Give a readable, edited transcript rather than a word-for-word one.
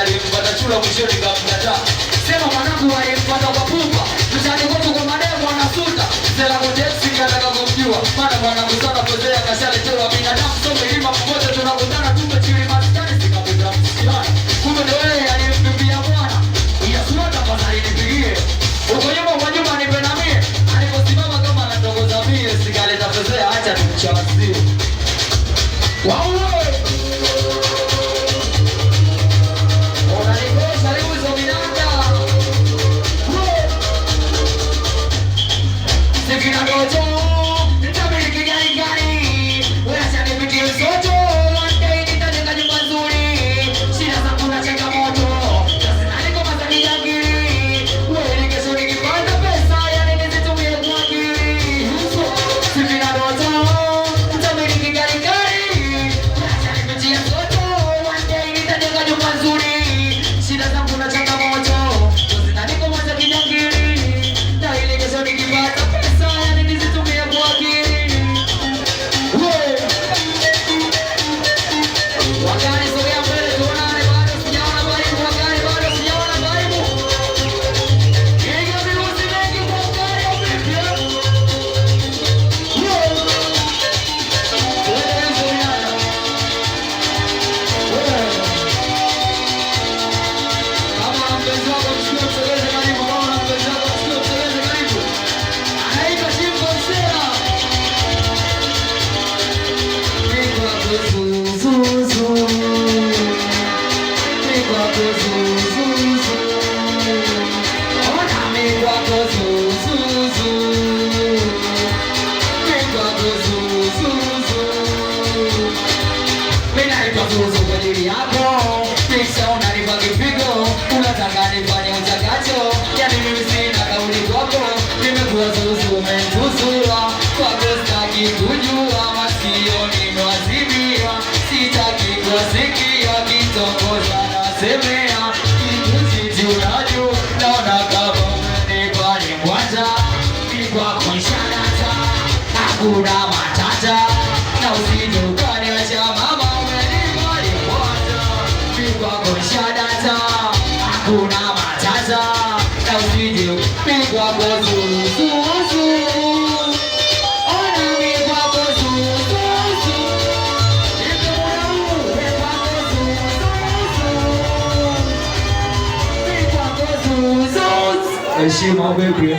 alimpata chula mwishoni kamkataa. Sema mwanangu alimpata kwa pupa, mtani kwetu kwa mademu anasuta. Zela koteksi kataka kumjua, maana mwanangu sana pozea kashaletewa binadamu. So milima mmoja tunakutana tume chili maskani sikapita msikiani. Kumbe ndo yeye alimpimbia mwana, iyasuata pasali nipigie. Uko nyuma kwa nyuma nipenamie, aliposimama kama anatongoza mie. Sikaleta pozea acha tumchawazie. Wawe! Hakuna matata na usijukani wacha mama umenibali kwanza. Pigwa kushadata hakuna matata na usijupigwa kwa zuzuzu. Ona migwa kwa zuzuzu. Pigwa kwa zuzuzu. Pigwa kwa zuzuzu. Heshima baby.